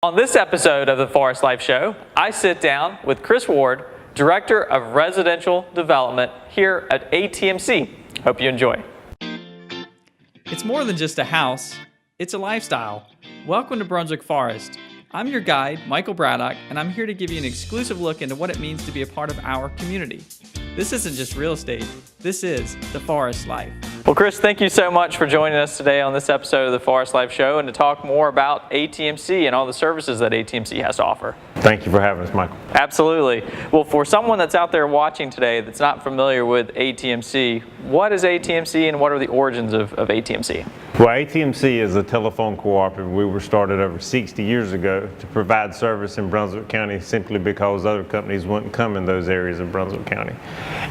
On this episode of the Forest Life Show, I sit down with Kris Ward, Director of Residential Development here at ATMC. Hope you enjoy. It's more than just a house, it's a lifestyle. Welcome to Brunswick Forest. I'm your guide, Michael Braddock, and I'm here to give you an exclusive look into what it means to be a part of our community. This isn't just real estate, this is the Forest Life. Well, Kris, thank you so much for joining us today on this episode of the Forest Life Show and to talk more about ATMC and all the services that ATMC has to offer. Thank you for having us, Michael. Absolutely. Well, for someone that's out there watching today that's not familiar with ATMC, what is ATMC and what are the origins of ATMC? Well, ATMC is a telephone cooperative. We were started over 60 years ago to provide service in Brunswick County simply because other companies wouldn't come in those areas of Brunswick County.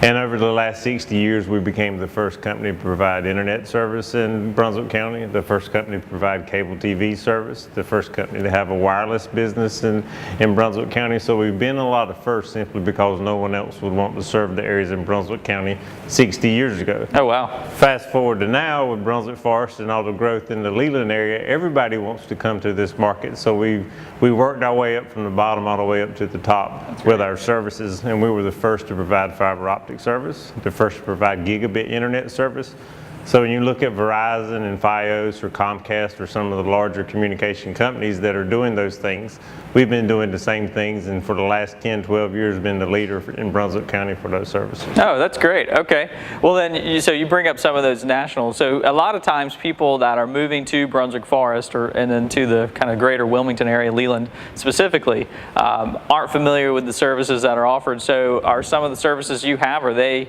And over the last 60 years, we became the first company to provide internet service in Brunswick County, the first company to provide cable TV service, the first company to have a wireless business in Brunswick County. So we've been a lot of firsts simply because no one else would want to serve the areas in Brunswick County 60 years ago. Oh, wow. Fast forward to now with Brunswick Forest and all the growth in the Leland area, everybody wants to come to this market. So we worked our way up from the bottom all the way up to the top with our services, and we were the first to provide fiber optic service, the first to provide gigabit internet service. So when you look at Verizon and Fios or Comcast or some of the larger communication companies that are doing those things, we've been doing the same things, and for the last 10, 12 years been the leader in Brunswick County for those services. Oh, that's great. Okay. Well then, so you bring up some of those national. So a lot of times people that are moving to Brunswick Forest and then to the kind of greater Wilmington area, Leland specifically, aren't familiar with the services that are offered. So are some of the services you have, are they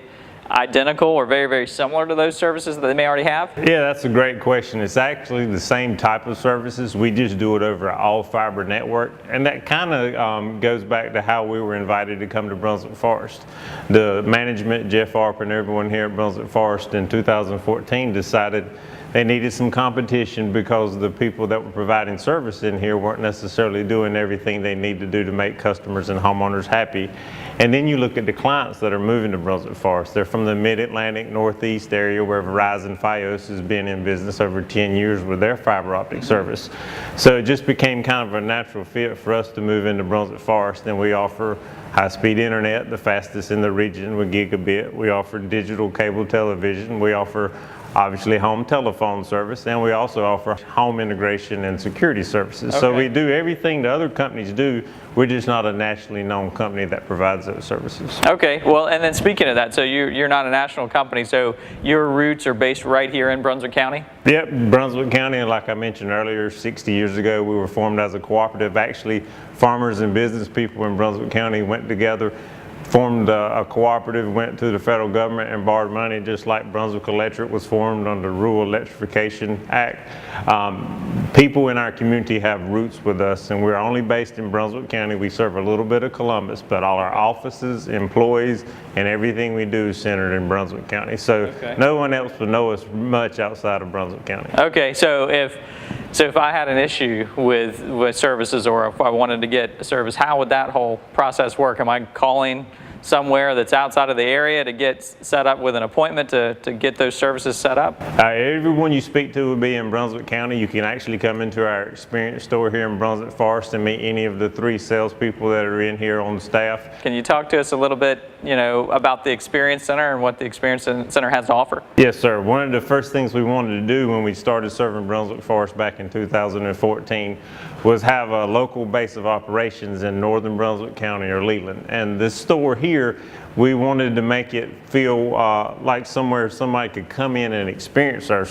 identical or very, very similar to those services that they may already have? Yeah, that's a great question. It's actually the same type of services. We just do it over an all-fiber network, and that kind of goes back to how we were invited to come to Brunswick Forest. The management, Jeff Arp and everyone here at Brunswick Forest in 2014 decided they needed some competition because the people that were providing service in here weren't necessarily doing everything they need to do to make customers and homeowners happy. And then you look at the clients that are moving to Brunswick Forest. They're from the Mid-Atlantic Northeast area where Verizon Fios has been in business over 10 years with their fiber optic service. So it just became kind of a natural fit for us to move into Brunswick Forest, and we offer high-speed internet, the fastest in the region with gigabit. We offer digital cable television. We offer obviously home telephone service, and we also offer home integration and security services. Okay. So we do everything the other companies do. We're just not a nationally known company that provides those services. Okay, well, and then speaking of that, so you're not a national company, so your roots are based right here in Brunswick County? Yep, Brunswick County, and like I mentioned earlier, 60 years ago we were formed as a cooperative. Actually, farmers and business people in Brunswick County went together, formed a cooperative, went to the federal government and borrowed money, just like Brunswick Electric was formed under the Rural Electrification Act. People in our community have roots with us, and we're only based in Brunswick County. We serve a little bit of Columbus, but all our offices, employees, and everything we do is centered in Brunswick County. So no one else would know us much outside of Brunswick County. Okay, so if I had an issue with services, or if I wanted to get a service, how would that whole process work? Am I calling somewhere that's outside of the area to get set up with an appointment to get those services set up? Everyone you speak to will be in Brunswick County. You can actually come into our experience store here in Brunswick Forest and meet any of the 3 salespeople that are in here on staff. Can you talk to us a little bit, about the Experience Center and what the Experience Center has to offer? Yes, sir. One of the first things we wanted to do when we started serving Brunswick Forest back in 2014 was have a local base of operations in northern Brunswick County or Leland. And this store here, we wanted to make it feel like somewhere somebody could come in and experience our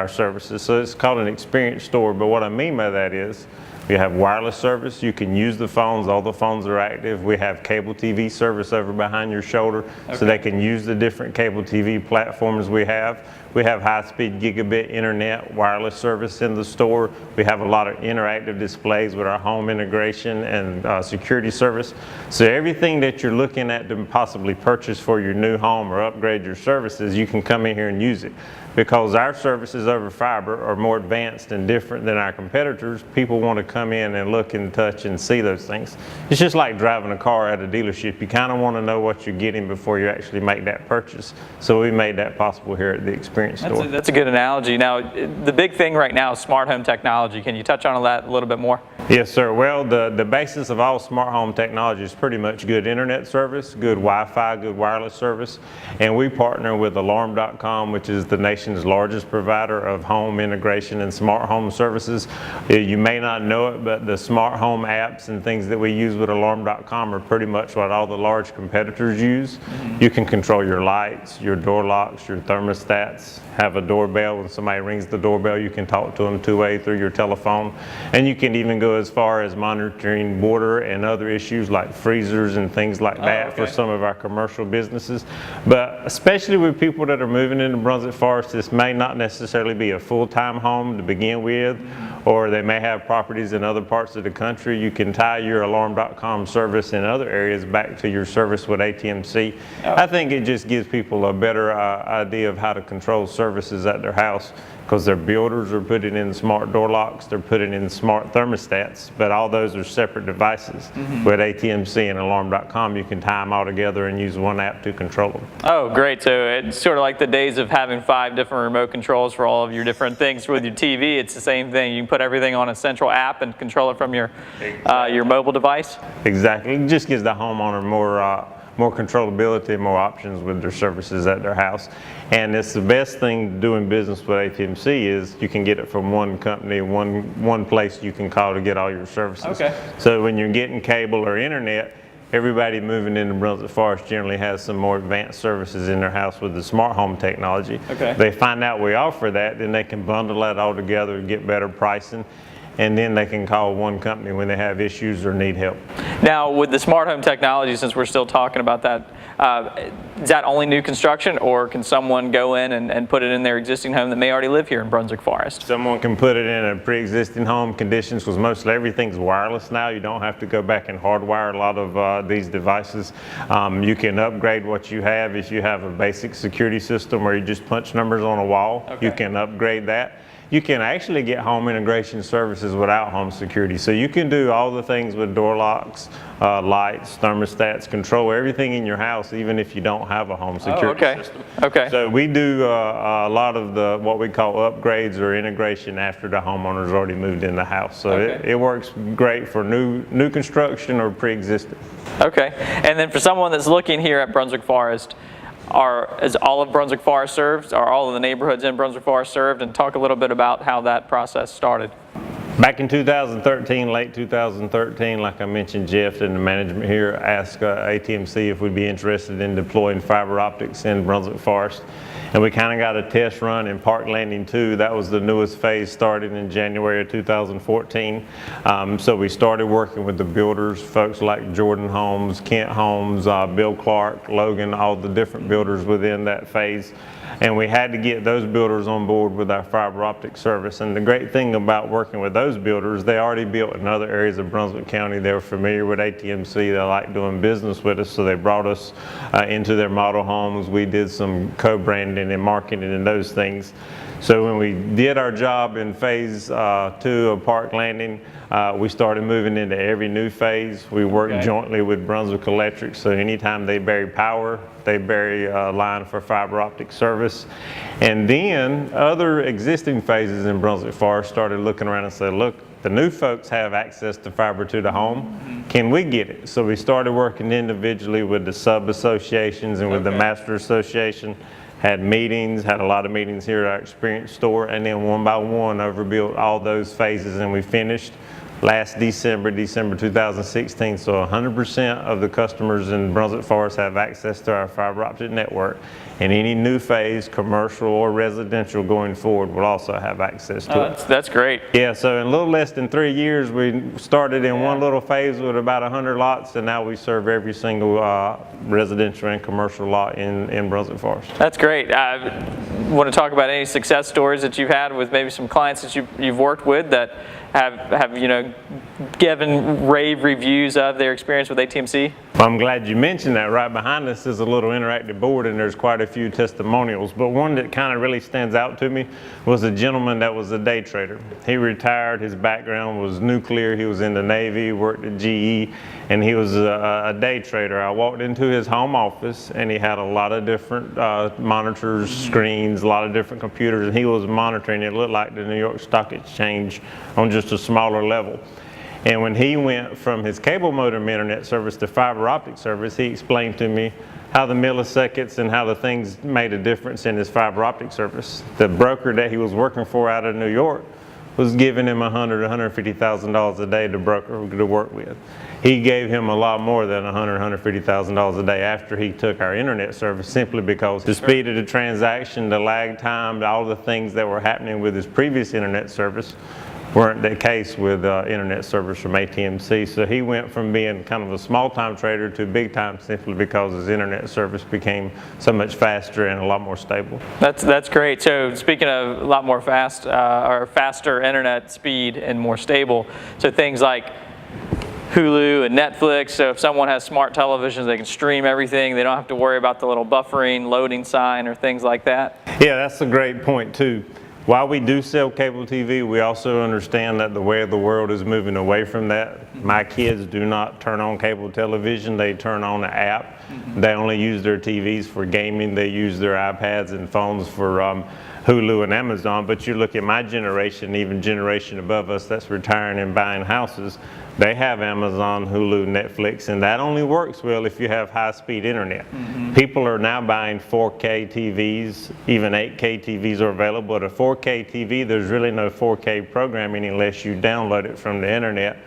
services. So it's called an experience store, but what I mean by that is we have wireless service. You can use the phones. All the phones are active. We have cable TV service over behind your shoulder, so they can use the different cable TV platforms we have. We have high-speed gigabit internet wireless service in the store. We have a lot of interactive displays with our home integration and security service. So everything that you're looking at to possibly purchase for your new home or upgrade your services, you can come in here and use it. because our services over fiber are more advanced and different than our competitors. People want to come in and look and touch and see those things. It's just like driving a car at a dealership. You kind of want to know what you're getting before you actually make that purchase. So we made that possible here at the Experience Store. That's a good analogy. Now, the big thing right now is smart home technology. Can you touch on that a little bit more? Yes, sir. Well, the basis of all smart home technology is pretty much good internet service, good Wi-Fi, good wireless service, and we partner with Alarm.com, which is the nation's largest provider of home integration and smart home services. You may not know it, but the smart home apps and things that we use with Alarm.com are pretty much what all the large competitors use. You can control your lights, your door locks, your thermostats, have a doorbell. When somebody rings the doorbell, you can talk to them two-way through your telephone, and you can even go as far as monitoring water and other issues like freezers and things like that for some of our commercial businesses. But especially with people that are moving into Brunswick Forest, this may not necessarily be a full-time home to begin with, or they may have properties in other parts of the country. You can tie your Alarm.com service in other areas back to your service with ATMC. I think it just gives people a better idea of how to control services at their house, because their builders are putting in smart door locks, they're putting in smart thermostats, but all those are separate devices. With ATMC and Alarm.com, you can tie them all together and use one app to control them. Oh, great. So it's sort of like the days of having 5 different remote controls for all of your different things with your TV. It's the same thing. You can put everything on a central app and control it from your mobile device. Exactly. It just gives the homeowner more controllability, more options with their services at their house. And it's the best thing doing business with ATMC is you can get it from one company, one place you can call to get all your services. Okay. So when you're getting cable or internet, everybody moving into Brunswick Forest generally has some more advanced services in their house with the smart home technology. Okay. They find out we offer that, then they can bundle that all together and get better pricing. And then they can call one company when they have issues or need help. Now, with the smart home technology, since we're still talking about that, is that only new construction, or can someone go in and put it in their existing home that may already live here in Brunswick Forest? Someone can put it in a pre-existing home conditions, because mostly everything's wireless now. You don't have to go back and hardwire a lot of these devices. You can upgrade what you have. If you have a basic security system where you just punch numbers on a wall, you can upgrade that. You can actually get home integration services without home security. So you can do all the things with door locks, lights, thermostats, control everything in your house, even if you don't have a home security system. Okay. So we do a lot of the what we call upgrades or integration after the homeowner's already moved in the house. So it works great for new construction or pre-existing. Okay. And then for someone that's looking here at Brunswick Forest, is all of Brunswick Forest served? Are all of the neighborhoods in Brunswick Forest served? And talk a little bit about how that process started. Back in 2013, late 2013, like I mentioned, Jeff and the management here asked ATMC if we'd be interested in deploying fiber optics in Brunswick Forest. And we kind of got a test run in Park Landing 2. That was the newest phase, started in January of 2014. So we started working with the builders, folks like Jordan Homes, Kent Homes, Bill Clark, Logan, all the different builders within that phase. And we had to get those builders on board with our fiber optic service. And the great thing about working with those builders, they already built in other areas of Brunswick County. They were familiar with ATMC. They liked doing business with us, so they brought us into their model homes. We did some co-branding and marketing and those things. So when we did our job in phase 2 of Park Landing, we started moving into every new phase. We worked jointly with Brunswick Electric, so anytime they bury power, they bury a line for fiber optic service. And then other existing phases in Brunswick Forest started looking around and said, look, the new folks have access to fiber to the home. Can we get it? So we started working individually with the sub-associations and with the master association. Had meetings, had a lot of meetings here at our Experience Store, and then one by one overbuilt all those phases, and we finished last December 2016. So 100% of the customers in Brunswick Forest have access to our fiber optic network, and any new phase, commercial or residential going forward, will also have access to it. That's great. Yeah, so in a little less than 3 years, we started in one little phase with about 100 lots, and now we serve every single residential and commercial lot in Brunswick Forest. That's great. Want to talk about any success stories that you've had with maybe some clients that you've worked with that have given rave reviews of their experience with ATMC? Well, I'm glad you mentioned that. Right behind us is a little interactive board, and there's quite a few testimonials. But one that kind of really stands out to me was a gentleman that was a day trader. He retired. His background was nuclear. He was in the Navy, worked at GE, and he was a day trader. I walked into his home office, and he had a lot of different monitors, screens, a lot of different computers, and he was monitoring. It looked like the New York Stock Exchange on just a smaller level. And when he went from his cable modem internet service to fiber optic service, he explained to me how the milliseconds and how the things made a difference in his fiber optic service. The broker that he was working for out of New York was giving him $100,000 to $150,000 a day to broker to work with. He gave him a lot more than $100,000 to $150,000 a day after he took our internet service, simply because the speed of the transaction, the lag time, all the things that were happening with his previous internet service weren't the case with internet service from ATMC. So he went from being kind of a small-time trader to big-time simply because his internet service became so much faster and a lot more stable. That's great. So speaking of a lot more or faster internet speed and more stable, so things like Hulu and Netflix, so if someone has smart televisions, they can stream everything. They don't have to worry about the little buffering, loading sign, or things like that. Yeah, that's a great point too. While we do sell cable TV, we also understand that the way of the world is moving away from that. My kids do not turn on cable television, they turn on an app. They only use their TVs for gaming, they use their iPads and phones for Hulu and Amazon. But you look at my generation, even generation above us that's retiring and buying houses, they have Amazon, Hulu, Netflix, and that only works well if you have high-speed internet. People are now buying 4K TVs, even 8K TVs are available. But a 4K TV, there's really no 4K programming unless you download it from the internet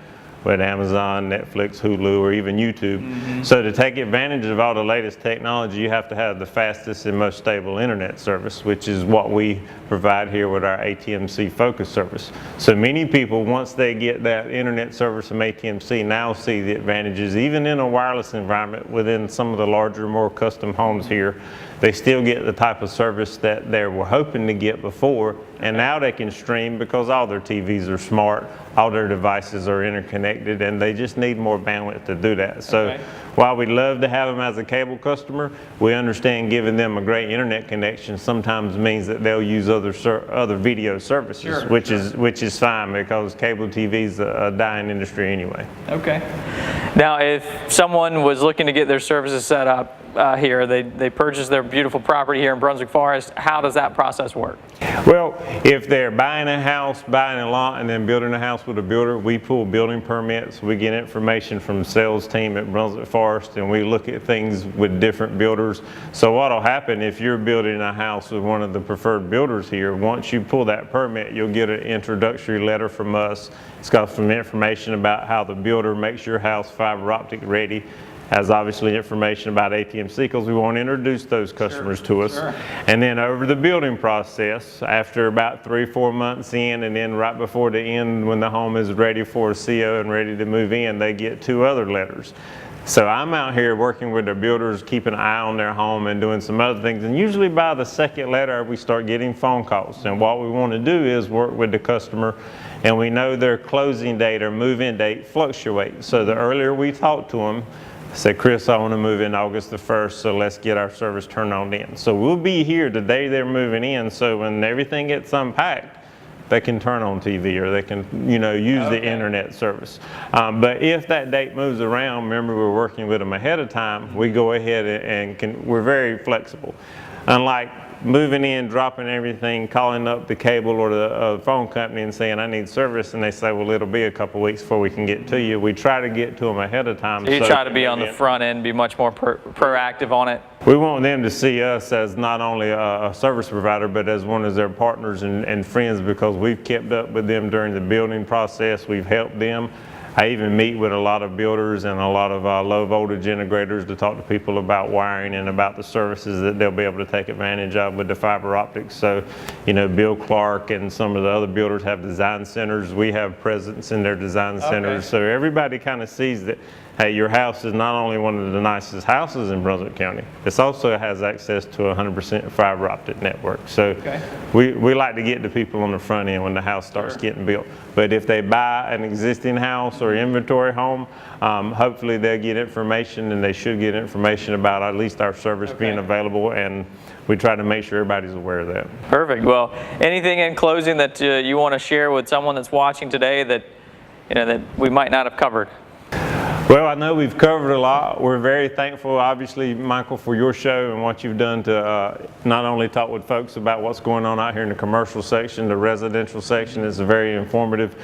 with Amazon, Netflix, Hulu, or even YouTube. So to take advantage of all the latest technology, you have to have the fastest and most stable internet service, which is what we provide here with our ATMC Focus service. So many people, once they get that internet service from ATMC, now see the advantages, even in a wireless environment within some of the larger, more custom homes here. They still get the type of service that they were hoping to get before, and now they can stream because all their TVs are smart, all their devices are interconnected, and they just need more bandwidth to do that. So while we love to have them as a cable customer, we understand giving them a great internet connection sometimes means that they'll use other video services, which is fine because cable TV is a dying industry anyway. Okay. Now, if someone was looking to get their services set up here, they purchase their beautiful property here in Brunswick Forest, how does that process work? Well, if they're buying a house, buying a lot, and then building a house with a builder, we pull building permits. We get information from the sales team at Brunswick Forest, and we look at things with different builders. So what'll happen if you're building a house with one of the preferred builders here, once you pull that permit, you'll get an introductory letter from us. It's got some information about how the builder makes your house fiber optic ready. Has obviously information about ATMC because we want to introduce those customers to us. And then over the building process, after about 3-4 months in, and then right before the end when the home is ready for a CO and ready to move in, they get 2 other letters. So I'm out here working with the builders, keeping an eye on their home and doing some other things. And usually by the second letter, we start getting phone calls. And what we want to do is work with the customer, and we know their closing date or move-in date fluctuates. So the earlier we talk to them, say, Chris, I want to move in August the 1st, so let's get our service turned on in. So we'll be here the day they're moving in, so when everything gets unpacked, they can turn on TV or they can, use the internet service. But if that date moves around, remember we're working with them ahead of time, we go ahead and we're very flexible. Unlike moving in, dropping everything, calling up the cable or the phone company and saying, I need service, and they say, well, it'll be a couple weeks before we can get to you. We try to get to them ahead of time. So you try to be on the front end, be much more proactive on it? We want them to see us as not only a service provider, but as one of their partners and friends, because we've kept up with them during the building process. We've helped them. I even meet with a lot of builders and a lot of low voltage integrators to talk to people about wiring and about the services that they'll be able to take advantage of with the fiber optics. So, Bill Clark and some of the other builders have design centers. We have presence in their design centers. So everybody kind of sees that hey, your house is not only one of the nicest houses in Brunswick County, it also has access to a 100% fiber optic network. So we like to get the people on the front end when the house starts getting built. But if they buy an existing house or inventory home, hopefully they'll get information, and they should get information about at least our service being available, and we try to make sure everybody's aware of that. Perfect. Well, anything in closing that you want to share with someone that's watching today that that we might not have covered? Well, I know we've covered a lot. We're very thankful, obviously, Michael, for your show and what you've done to not only talk with folks about what's going on out here in the commercial section, the residential section is very informative.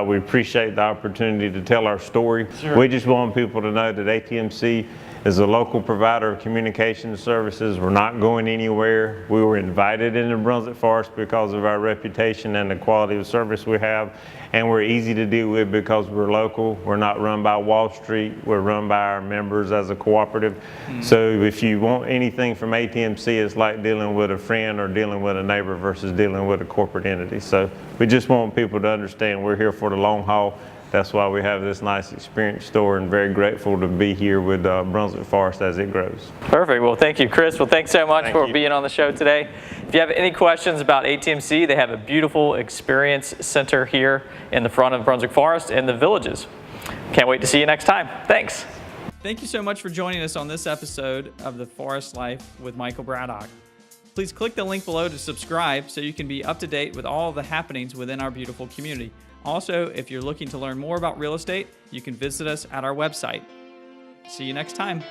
We appreciate the opportunity to tell our story. Sure. We just want people to know that ATMC is a local provider of communication services. We're not going anywhere. We were invited into Brunswick Forest because of our reputation and the quality of service we have. And we're easy to deal with because we're local. We're not run by Wall Street. We're run by our members as a cooperative. So if you want anything from ATMC, it's like dealing with a friend or dealing with a neighbor versus dealing with a corporate entity. So we just want people to understand we're here for the long haul. That's why we have this nice experience store, and very grateful to be here with Brunswick Forest as it grows. Perfect. Well, thank you, Kris. Well, thanks so much for being on the show today. If you have any questions about ATMC, they have a beautiful experience center here in the front of Brunswick Forest in the Villages. Can't wait to see you next time. Thanks. Thank you so much for joining us on this episode of The Forest Life with Michael Braddock. Please click the link below to subscribe so you can be up to date with all of the happenings within our beautiful community. Also, if you're looking to learn more about real estate, you can visit us at our website. See you next time.